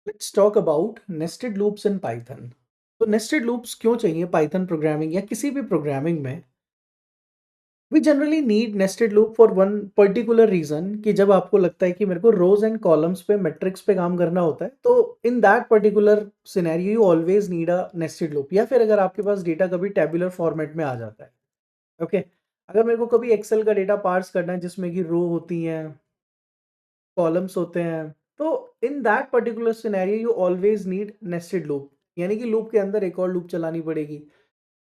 Let's talk about nested loops in Python. तो nested loops क्यों चाहिए पाइथन प्रोग्रामिंग या किसी भी प्रोग्रामिंग में? We generally need nested loop for one particular reason कि जब आपको लगता है कि मेरे को रोज एंड कॉलम्स पे मैट्रिक्स पे काम करना होता है, तो in that particular scenario you always need a nested loop. या फिर अगर आपके पास डेटा कभी टेबुलर फॉर्मेट में आ जाता है, ओके अगर मेरे को कभी एक्सेल का डेटा पार्स करना है जिसमें कि रो होती हैं, कॉलम्स होते हैं, तो in that particular scenario you always need nested loop. यानी कि लूप के अंदर एक और लूप चलानी पड़ेगी,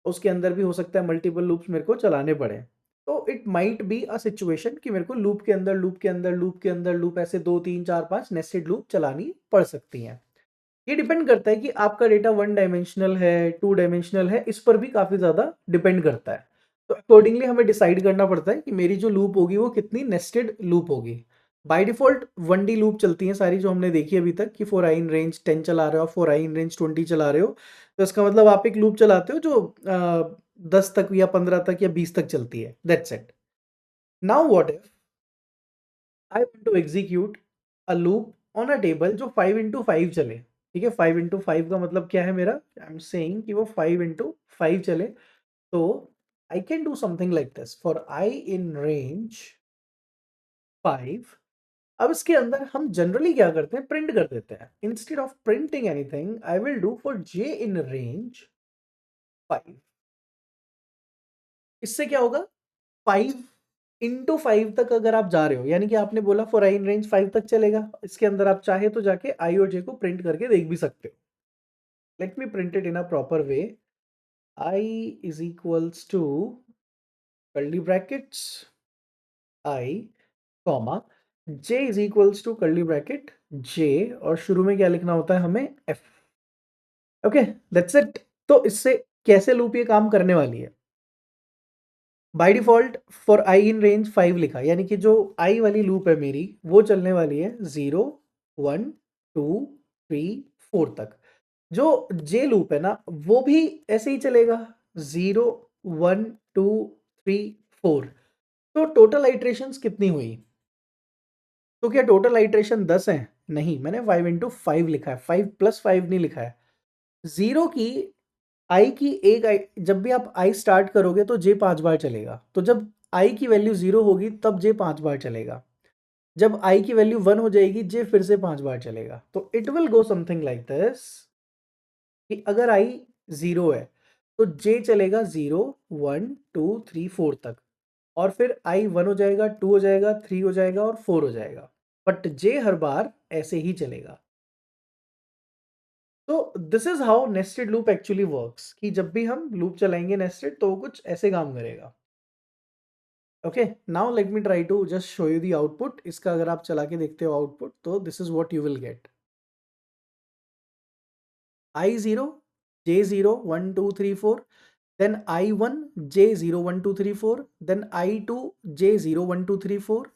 उसके अंदर भी हो सकता है मल्टीपल लूप्स मेरे को चलाने पड़े। तो it might be a situation कि मेरे को लूप के अंदर लूप के अंदर लूप के अंदर लूप ऐसे 2 3 4 5 नेस्टेड लूप चलानी पड़ सकती हैं। ये डिपेंड करता है कि आपका डेटा वन डायमेंशनल है, टू डायमेंशनल है, इस पर भी काफी ज्यादा डिपेंड करता है। तो अकॉर्डिंगली हमें डिसाइड करना पड़ता है कि मेरी जो लूप होगी वो कितनी नेस्टेड लूप होगी। बाय डिफॉल्ट 1D लूप चलती हैं सारी जो हमने देखी अभी तक, कि फॉर आई इन रेंज 10 चला रहे हो, फॉर आई इन रेंज 20 चला रहे हो। तो इसका मतलब आप एक लूप चलाते हो जो 10 तक या 15 तक या 20 तक चलती है। That's it. Now what if I want to execute a loop on a table जो 5 into 5 चले। ठीक है, 5 into 5 का मतलब क्या है मेरा? आई एम सेइंग कि वो 5 into 5 चले। तो I can do something like this for i in range 5। अब इसके अंदर हम जनरली क्या करते हैं, प्रिंट कर देते हैं। Instead of printing anything I will do for J in range 5। इससे क्या होगा? 5 into 5 तक अगर आप जा रहे हो, यानी कि आपने बोला फॉर आई इन रेंज 5 तक चलेगा, इसके अंदर आप चाहे तो जाके आई और जे को प्रिंट करके देख भी सकते हो। Let me print it in a proper way. I is equals to curly brackets i comma j is equals to curly bracket j, और शुरू में क्या लिखना होता है हमें? एफ। Okay, that's it. तो इससे कैसे लूप ये काम करने वाली है? By default for i in range 5 लिखा, यानी कि जो आई वाली लूप है मेरी वो चलने वाली है 0 1 2 3 4 तक। जो जे लूप है ना वो भी ऐसे ही चलेगा, 0 1 2 3 4। तो टोटल आइट्रेशंस कितनी हुई? तो क्या टोटल आइट्रेशन 10 है? नहीं, मैंने 5 into 5 लिखा है, 5 + 5 नहीं लिखा है। जीरो की आई की एक आई, जब भी आप आई स्टार्ट करोगे तो जे 5 बार चलेगा। तो जब आई की वैल्यू 0 होगी तब जे 5 बार चलेगा। जब आई की वैल्यू 1 हो जाएगी जे फिर से 5 बार चलेगा। तो it will go something like this कि अगर आई 0 है तो जे चलेगा 0 1 2 3 4 तक, और फिर आई 1 हो जाएगा, 2 हो जाएगा, 3 हो जाएगा और 4 हो जाएगा। बट जे हर बार ऐसे ही चलेगा। तो this is how nested loop actually works, कि जब भी हम लूप चलाएंगे नेस्टेड तो वो कुछ ऐसे काम करेगा। Okay, now let me try to just show you the output. इसका अगर आप चला के देखते हो आउटपुट, तो this is what you will get. I 0 j 0 1 2 3 4, then i 1 j 0 1 2 3 4, then i 2 j 0 1 2 3 4।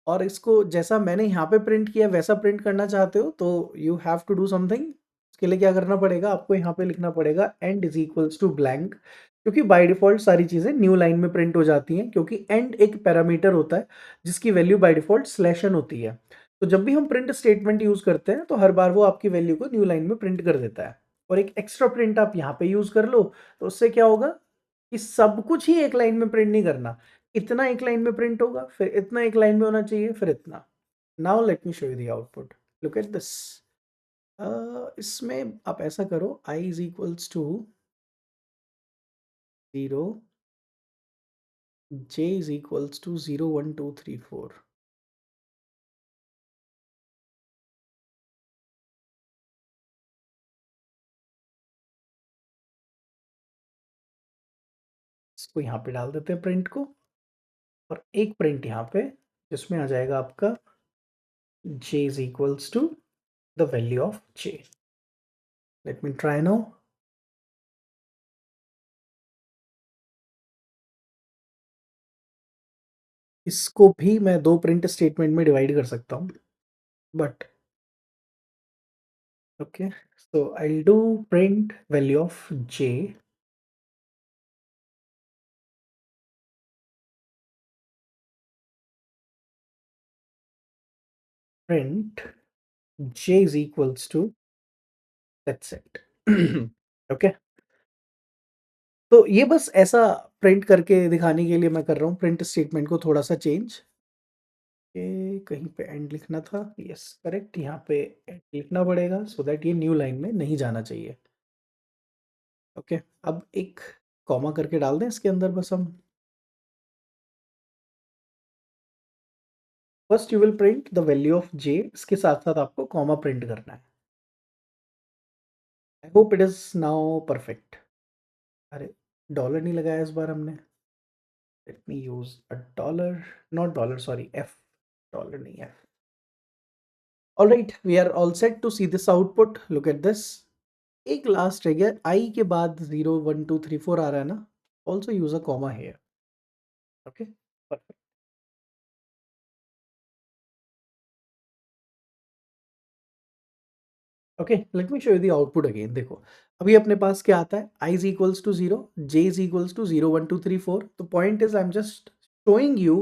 और इसको जैसा मैंने यहाँ पे प्रिंट किया वैसा प्रिंट करना चाहते हो तो you have to do something. उसके लिए क्या करना पड़ेगा आपको? यहाँ पे लिखना पड़ेगा end is equals to blank, क्योंकि बाय डिफॉल्ट सारी चीजें न्यू लाइन में प्रिंट हो जाती हैं, क्योंकि एंड एक पैरामीटर होता है जिसकी वैल्यू बाय डिफॉल्ट स्लैशन होती है। तो जब भी हम प्रिंट स्टेटमेंट यूज करते हैं तो हर बार वो आपकी वैल्यू को न्यू लाइन में प्रिंट कर देता है। और एक एक्स्ट्रा प्रिंट आप यहाँ पे यूज कर लो, तो उससे क्या होगा कि सब कुछ ही एक लाइन में प्रिंट नहीं करना। इतना एक लाइन में प्रिंट होगा, फिर इतना एक लाइन में होना चाहिए, फिर इतना। Now let me show you the output. Look at this. इसमें आप ऐसा करो, i is equals to 0, j is equals to 0 1 2 3 4। इसको यहाँ पे डाल देते हैं प्रिंट को, और एक प्रिंट यहाँ पे जिसमें आ जाएगा आपका j is equals to the value of j. Let me try now. इसको भी मैं दो प्रिंट स्टेटमेंट में डिवाइड कर सकता हूँ, but okay, so I'll do print value of j, print J is equals to, that's it. Okay, तो ये बस ऐसा प्रिंट करके दिखाने के लिए मैं कर रहा हूँ प्रिंट स्टेटमेंट को थोड़ा सा चेंज। ये कहीं पे एंड लिखना था, यस करेक्ट, यहाँ पे एंड लिखना पड़ेगा सो दैट ये न्यू लाइन में नहीं जाना चाहिए। ओके, अब एक कॉमा करके डाल दें इसके अंदर बस हम। First you will print the value of j, इसके साथ साथ आपको कॉमा प्रिंट करना है। I hope it is now perfect. अरे डॉलर नहीं लगाया इस बार हमने, let me use a dollar, not dollar sorry f, dollar नहीं f. Alright, we are all set to see this output, look at this. एक लास्ट रह गया, आई के बाद 0 1 2 3 4 आ रहा है ना, also use a comma here. Okay, perfect. Okay, let me show you the output again. देखो अभी अपने पास क्या आता है, i is equals to 0, j is equals to 0 1 2 3 4। तो point is I am just showing you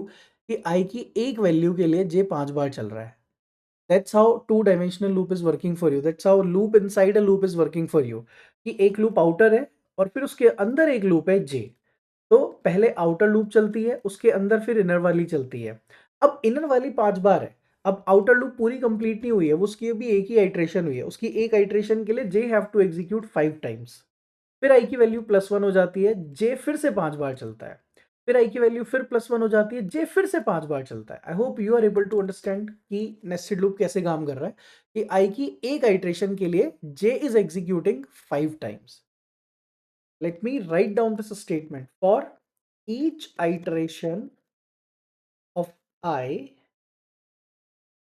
कि आई की एक वैल्यू के लिए जे 5 बार चल रहा है। That's how two dimensional loop is working for you, that's how loop inside a loop is working for you. कि एक लूप आउटर है और फिर उसके अंदर एक लूप है जे। तो पहले आउटर लूप चलती है, उसके अंदर फिर इनर वाली चलती है। अब इनर वाली 5 बार है, अब आउटर लूप पूरी कंप्लीट नहीं हुई है, उसकी भी एक ही आइट्रेशन हुई है, उसकी एक आइट्रेशन के लिए जे हैव टू एग्जीक्यूट 5 टाइम्स। फिर आई की वैल्यू +1 हो जाती है, जे फिर से 5 बार चलता है। फिर आई की वैल्यू फिर +1 हो जाती है, जे फिर से 5 बार चलता है। I hope you are able to understand कि नेस्टेड लूप कैसे काम कर रहा है। कि आई की एक आइट्रेशन के लिए j is executing 5 times. Let me write down this statement. For each iteration of I,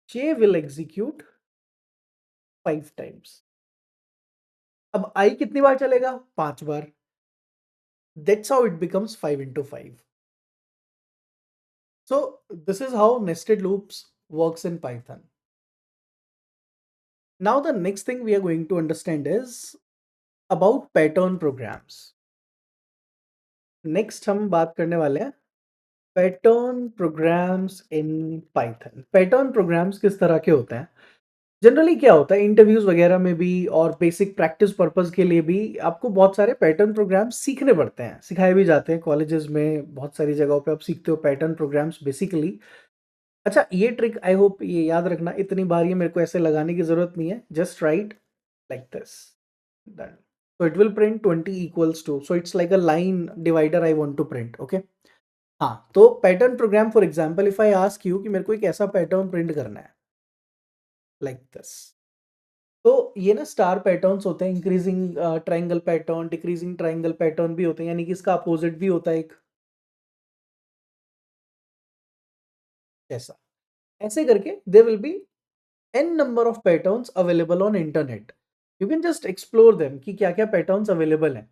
J will execute 5 times. अब I कितनी बार चलेगा? 5 बार. That's how it becomes 5 into 5. So this is how nested loops works in Python. Now the next thing we are going to understand is about pattern programs. Next हम बात करने वाले हैं pattern programs in Python. Pattern programs किस तरह के होते हैं? जनरली क्या होता है इंटरव्यूज वगैरह में भी और बेसिक प्रैक्टिस पर्पस के लिए भी आपको बहुत सारे पैटर्न प्रोग्राम्स सीखने पड़ते हैं, सिखाए भी जाते हैं कॉलेजेस में, बहुत सारी जगहों पे आप सीखते हो पैटर्न प्रोग्राम्स बेसिकली। अच्छा ये ट्रिक आई होप ये याद रखना, इतनी बार ये मेरे को ऐसे लगाने की जरूरत नहीं है, just right like this, done. so it will print 20 equals to, so it's like a line divider I want to print, okay। हाँ, तो pattern program for example if I ask you कि मेरे को एक ऐसा पैटर्न प्रिंट करना है like this. तो ये ना स्टार पैटर्न्स होते हैं, increasing triangle pattern, decreasing triangle pattern भी होते हैं, यानी कि इसका अपोजिट भी होता है एक ऐसा। ऐसे करके there will be n number of patterns available on internet. You can just explore them कि क्या-क्या पैटर्न्स अवेलेबल हैं।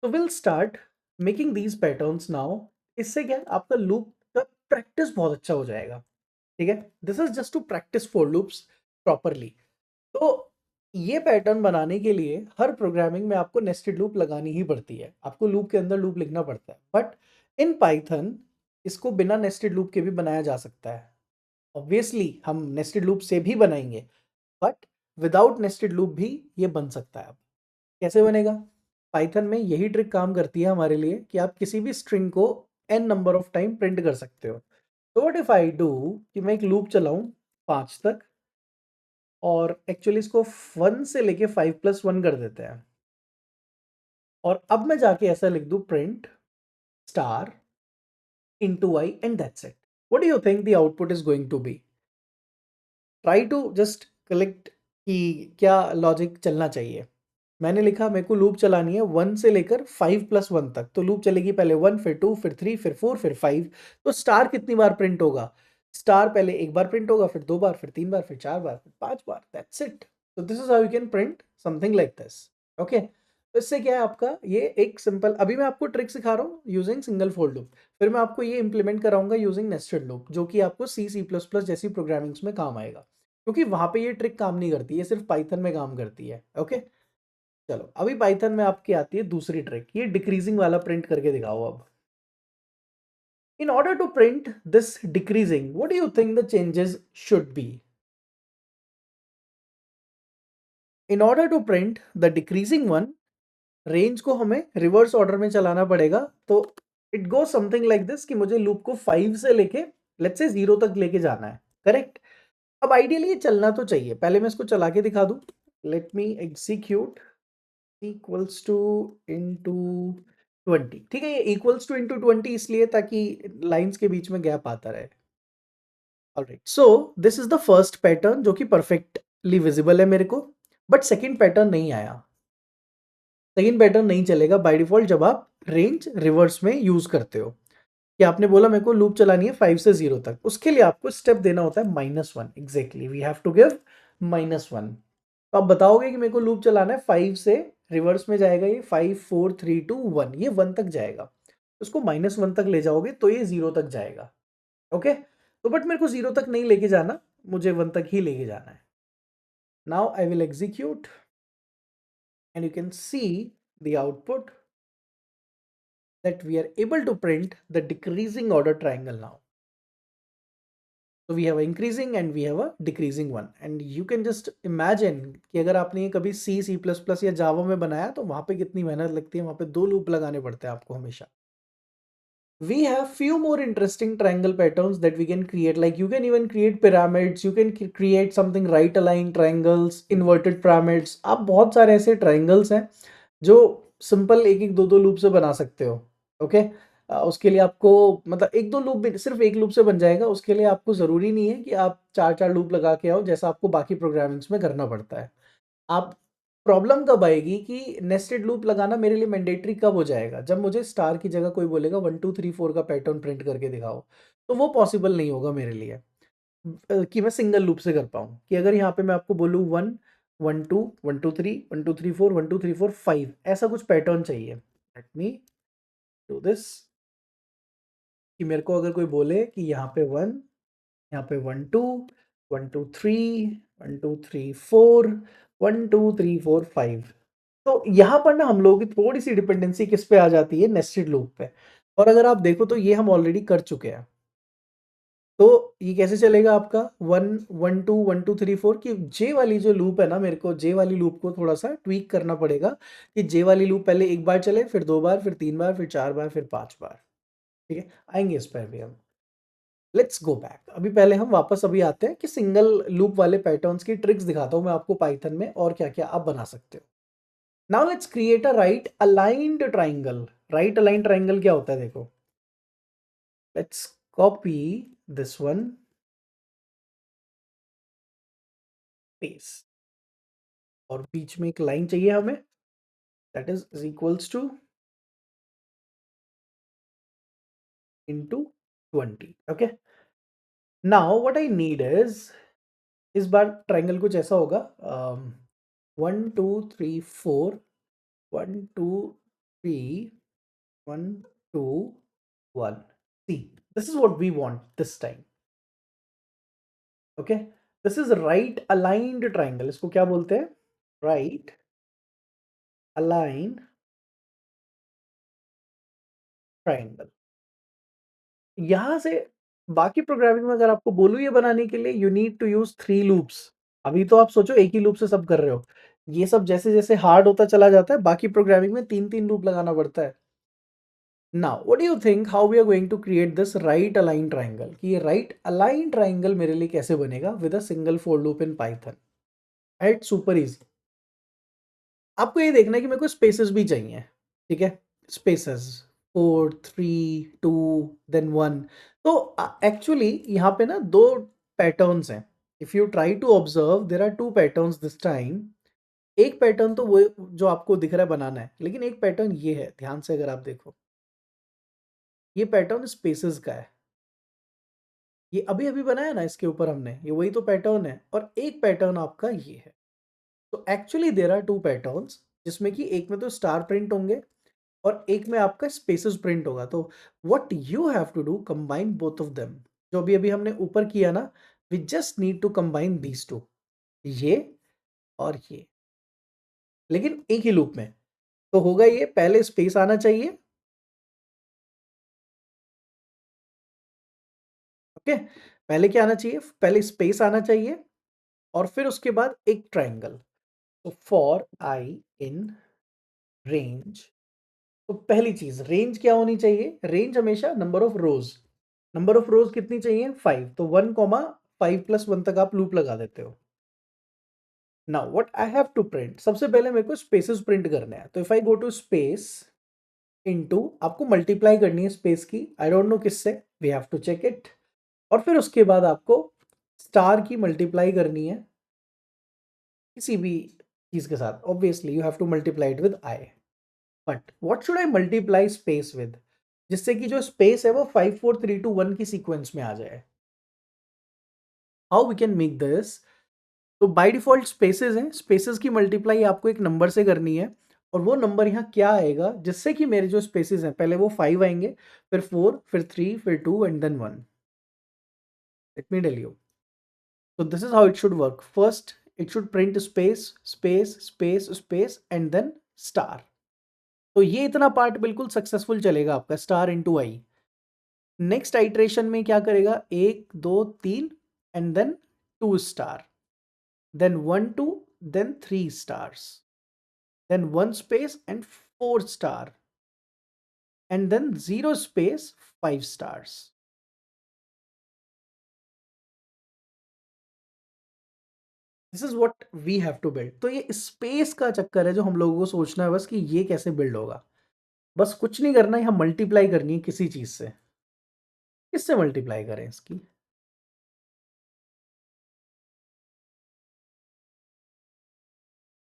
तो will start making these patterns now. इससे क्या है, आपका लूप का प्रैक्टिस बहुत अच्छा हो जाएगा। ठीक है, this is just to practice for loops properly. तो ये पैटर्न बनाने के लिए हर प्रोग्रामिंग में आपको नेस्टेड लूप लगानी ही पड़ती है, आपको लूप के अंदर लूप लिखना पड़ता है। बट इन पाइथन इसको बिना नेस्टेड लूप के भी बनाया जा सकता है। ऑब्वियसली हम नेस्टेड लूप से भी बनाएंगे, बट विदाउट नेस्टेड लूप भी ये बन सकता है। अब कैसे बनेगा? पाइथन में यही ट्रिक काम करती है हमारे लिए कि आप किसी भी स्ट्रिंग को n number of time print कर सकते हो। तो व्हाट इफ आई डू कि मैं एक लूप चलाऊं 5 तक, और एक्चुअली इसको 1 से लेके 5 + 1 कर देते हैं, और अब मैं जाके ऐसा लिख दूं print star into i and that's it. What do you think the output is going to be? Try to just collect कि क्या लॉजिक चलना चाहिए। मैंने लिखा मेरे को लूप चलानी है 1 से लेकर 5 + 1 तक, तो लूप चलेगी पहले 1 फिर 2 फिर 3 फिर 4 फिर 5। तो स्टार कितनी बार प्रिंट होगा? स्टार पहले एक बार प्रिंट होगा, फिर 2 बार, फिर 3 बार, फिर 4 बार, फिर 5 बार, दैट्स इट। तो this is how you can print something like this. Okay, तो इससे क्या है आपका ये एक सिंपल, अभी मैं आपको ट्रिक सिखा रहा हूँ यूजिंग सिंगल फोर लूप, फिर मैं आपको ये इंप्लीमेंट कराऊंगा यूजिंग नेस्टेड लूप, जो कि आपको C++ जैसी प्रोग्रामिंग्स में काम आएगा, क्योंकि वहां पे ये ट्रिक काम नहीं करती, ये सिर्फ पाइथन में काम करती है। ओके, चलो अभी पाइथन में आपकी आती है दूसरी ट्रिक, ये डिक्रीजिंग वाला प्रिंट करके दिखाओ अब। In order to print this decreasing, what do you think the changes should be? In order to print the decreasing one, range को हमें रिवर्स ऑर्डर में चलाना पड़ेगा। तो it go something like this कि मुझे लूप को 5 से लेके लेट्स से 0 तक लेके जाना है, करेक्ट। अब आइडियली ये चलना तो चाहिए, पहले मैं इसको चला के दिखा दूं। Let me execute equals to into 20, ठीक है। ये इक्वल्स टू इनटू 20 इसलिए ताकि लाइंस के बीच में गैप आता रहे। Alright, so this is the first pattern जो कि परफेक्टली विजिबल है मेरे को, बट सेकंड पैटर्न नहीं आया। सेकंड पैटर्न नहीं चलेगा बाय डिफॉल्ट जब आप रेंज रिवर्स में यूज करते हो। कि आपने बोला मेरे को लूप चलानी है 5 से 0 तक, उसके लिए आपको स्टेप देना होता है -1। Exactly, we have to give -1। तो आप बताओगे कि मेरे को लूप चलाना है 5 से, रिवर्स में जाएगा ये 5 4 3 2 1, ये 1 तक जाएगा। उसको -1 तक ले जाओगे तो ये 0 तक जाएगा। ओके, तो बट मेरे को 0 तक नहीं लेके जाना, मुझे 1 तक ही लेके जाना है। Now I will execute and you can see the output that we are able to print the decreasing order triangle now. So we have a increasing and we have a decreasing one, and you can just imagine कि अगर आपने ये कभी C++ या जावा में बनाया तो वहां पे कितनी मेहनत लगती है, वहां पे 2 लूप लगाने पड़ते हैं आपको हमेशा। We have few more interesting triangle patterns that we can create, like you can even create pyramids, you can create something right aligned triangles, inverted pyramids। आप बहुत सारे ऐसे triangles हैं जो सिंपल एक एक दो दो लूप से बना सकते हो। ओके, उसके लिए आपको मतलब एक दो लूप भी, सिर्फ एक लूप से बन जाएगा। उसके लिए आपको ज़रूरी नहीं है कि आप चार चार लूप लगा के आओ जैसा आपको बाकी प्रोग्रामिंग्स में करना पड़ता है। आप प्रॉब्लम कब आएगी कि नेस्टेड लूप लगाना मेरे लिए मैंडेटरी कब हो जाएगा, जब मुझे स्टार की जगह कोई बोलेगा 1 2 3 4 का पैटर्न प्रिंट करके दिखाओ। तो वो पॉसिबल नहीं होगा मेरे लिए कि मैं सिंगल लूप से कर पाऊँ। कि अगर यहाँ पे मैं आपको बोलूँ 1 1 2 1 2 3 1 2 3 4 1 2 3 4 5, ऐसा कुछ पैटर्न चाहिए। Let me do this. कि मेरे को अगर कोई बोले कि यहाँ पे 1, यहाँ पे 1 2 1 2 3 1 2 3 4 1 2 3 4 5। तो यहाँ पर ना हम लोगों की थोड़ी सी डिपेंडेंसी किस पे आ जाती है, नेस्टेड लूप पे। और अगर आप देखो तो ये हम ऑलरेडी कर चुके हैं। तो ये कैसे चलेगा आपका 1 1 2 1 2 3 4 की जे वाली जो लूप है ना, मेरे को जे वाली लूप को थोड़ा सा ट्वीक करना पड़ेगा कि जे वाली लूप पहले एक बार चले, फिर 2 बार, फिर 3 बार, फिर 4 बार, फिर 5 बार। ठीक है, आएंगे इस पर भी हम। Let's go back. अभी पहले हम वापस अभी आते हैं कि सिंगल लूप वाले पैटर्न्स की ट्रिक्स दिखाता हूं मैं आपको पाइथन में और क्या क्या आप बना सकते हो। Now let's create a right aligned triangle. Right aligned triangle क्या होता है देखो। Let's copy this one, paste, और बीच में एक लाइन चाहिए हमें, that is equals to into 20। Okay, now what I need is, इस बार ट्राइंगल कुछ ऐसा होगा 1 2 3 4 1 2 3 1 2 1। See, this is what we want this time. Okay, this is right aligned triangle, इसको क्या बोलते हैं, राइट अलाइन ट्राइंगल। यहां से बाकी प्रोग्रामिंग में अगर आपको बोलूं ये बनाने के लिए, you need to use 3 loops. अभी तो आप सोचो एक ही लूप से सब कर रहे हो, ये सब जैसे जैसे हार्ड होता चला जाता है बाकी प्रोग्रामिंग में 3 3 लूप लगाना पड़ता है। Now what do you think how we are going to create this right align triangle, कि ये राइट अलाइन ट्राइंगल मेरे लिए कैसे बनेगा with a single for loop in Python. It's super easy. आपको ये देखना है कि मेरे को स्पेसेस भी चाहिए, ठीक है। Spaces 4 3 2 then 1। तो एक्चुअली यहाँ पे ना दो पैटर्न्स हैं। If you try to observe there are two patterns this time. एक पैटर्न तो वो जो आपको दिख रहा है बनाना है, लेकिन एक पैटर्न ये है, ध्यान से अगर आप देखो, ये पैटर्न स्पेसेस का है। ये अभी अभी बनाया ना इसके ऊपर हमने, ये वही तो पैटर्न है। और एक पैटर्न आपका ये है। तो actually there are two patterns, जिसमें कि एक में तो स्टार प्रिंट होंगे और एक में आपका स्पेसेस प्रिंट होगा। तो what you have to do, combine both of them. जो अभी अभी हमने ऊपर किया ना, we just need to combine these two, ये और ये, लेकिन एक ही लूप में। तो होगा ये, पहले स्पेस आना चाहिए। ओके, पहले क्या आना चाहिए, पहले स्पेस आना चाहिए और फिर उसके बाद एक ट्राइंगल। तो फॉर आई इन रेंज, तो पहली चीज रेंज क्या होनी चाहिए? रेंज हमेशा number of rose, number of रोज कितनी चाहिए? 5, तो 1, 5 + 1 तक आप लूप लगा देते हो। Now what I have to print, सबसे पहले मेरे को स्पेसेस प्रिंट करने हैं, तो if I go to space into, आपको मल्टीप्लाई करनी है स्पेस की, आई डोंट नो किससे, we have to check it. और फिर उसके बाद आपको स्टार की मल्टीप्लाई करनी है किसी भी चीज के साथ, obviously you have to multiply it with I, but what should I multiply space with, जिससे कि जो स्पेस है वो 5 4 3 2 1 की सीक्वेंस में आ जाए। How we can make this? तो बाय डिफॉल्ट स्पेसेस हैं, स्पेसेस की मल्टीप्लाई आपको एक नंबर से करनी है, और वो नंबर यहाँ क्या आएगा जिससे कि मेरे जो स्पेसेस हैं पहले वो 5 आएंगे, फिर 4, फिर 3, फिर 2 and then 1। Let me tell you, so this is how it should work. First it should print space space space space and then star. तो ये इतना पार्ट बिल्कुल सक्सेसफुल चलेगा आपका, star into i. Next iteration में क्या करेगा? 1 2 3 and then 2 star, then 1 2, then 3 stars, then 1 space and 4 star, and then 0 space 5 stars. This is what we have to build. तो ये स्पेस का चक्कर है जो हम लोगों को सोचना है बस, कि ये कैसे बिल्ड होगा। बस कुछ नहीं करना है, यहाँ मल्टीप्लाई करनी है किसी चीज से। किससे मल्टीप्लाई करें इसकी?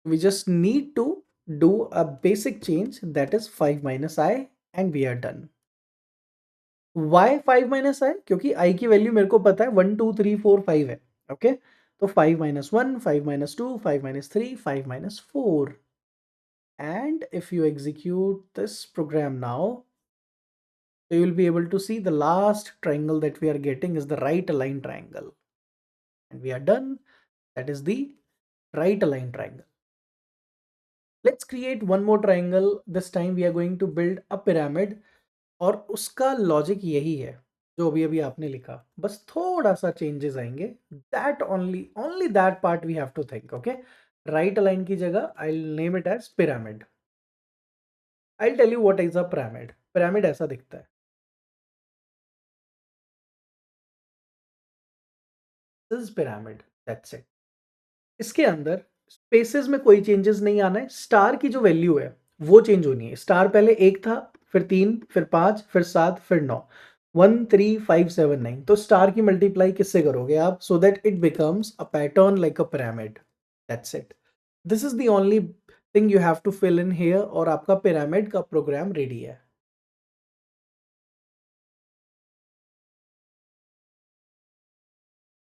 We just need to do a basic change, that is 5 minus I, and we are done. Why 5 minus I? क्योंकि I की वैल्यू मेरे को पता है 1 2 3 4 5 है। ओके, तो 5 minus 1, 5 minus 2, 5 minus 3, 5 minus 4. And if you execute this program now, so you will be able to see the last triangle that we are getting is the right aligned triangle. And we are done. That is the right aligned triangle. Let's create one more triangle. This time we are going to build a pyramid, और उसका logic यही है जो अभी अभी आपने लिखा, बस थोड़ा सा चेंजेस आएंगे। That only that part we have to think. Okay, right align की जगह I will name it as pyramid. I will tell you what is a pyramid. Pyramid ऐसा दिखता है, this is pyramid, that's it. इसके अंदर spaces में कोई changes नहीं आना है, स्टार की जो वैल्यू है वो चेंज होनी है। स्टार पहले 1 था, फिर 3, फिर 5, फिर 7, फिर 9, 1 3 5 7 9। तो स्टार की मल्टीप्लाई किससे करोगे आप, so that it becomes a pattern like a pyramid. That's it, this is the only thing you have to fill in here, और आपका पिरामिड का प्रोग्राम रेडी है।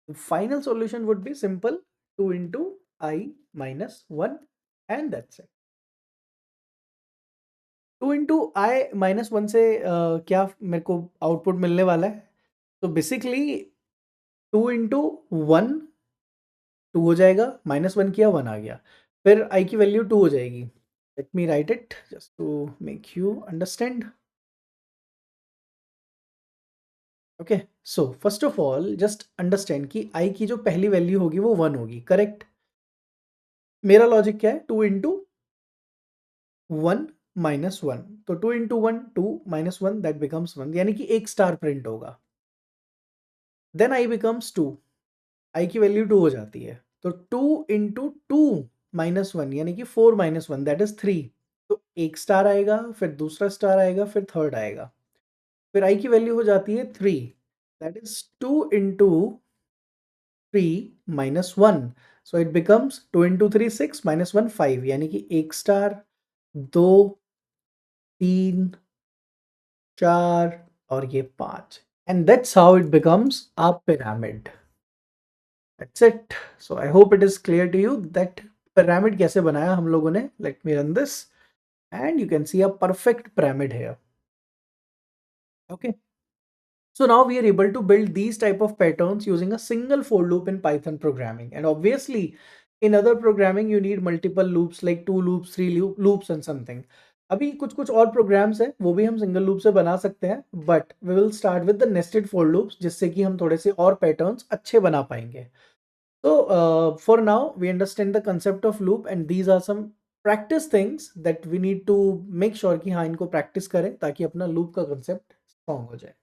Final solution would be simple, 2 into I minus 1, and that's it। 2 into I - 1 से क्या मेरे को output मिलने वाला है? तो बेसिकली 2 into 1 2 हो जाएगा, -1 किया 1 आ गया, फिर I की वैल्यू 2 हो जाएगी। Let me write it just to make you understand. Okay, so first of all just understand कि I की जो पहली वैल्यू होगी वो 1 होगी, करेक्ट? मेरा लॉजिक क्या है? 2 into 1 - 1, तो 2 into 1 2 - 1 दैट बिकम्स 1, यानी कि एक स्टार प्रिंट होगा। देन I बिकम्स 2, I की वैल्यू 2 हो जाती है, तो 2 into 2 - 1 यानी कि 4 - 1 दैट इज 3। तो एक स्टार आएगा, फिर दूसरा स्टार आएगा, फिर थर्ड आएगा, फिर I की वैल्यू हो जाती है 3, that is 2 into 3 - 1, so it becomes 2 into 3 6 - 1 5, यानी कि एक स्टार, 2, 3, 4 और ये 5, and that's how it becomes a pyramid. That's it. So I hope it is clear to you that pyramid कैसे बनाया हम लोगों ने. Let me run this and you can see a perfect pyramid here. Okay. So now we are able to build these type of patterns using a single for loop in Python programming. And obviously in other programming you need multiple loops like 2 loops, 3 loops and something. अभी कुछ कुछ और programmes हैं वो भी हम single loop से बना सकते हैं, but we will start with the nested for loops, जिससे कि हम थोड़े से और पैटर्न्स अच्छे बना पाएंगे। So for now, we understand the concept of loop, and these are some practice things that we need to make sure कि हाँ इनको practice करें ताकि अपना loop का concept strong हो जाए.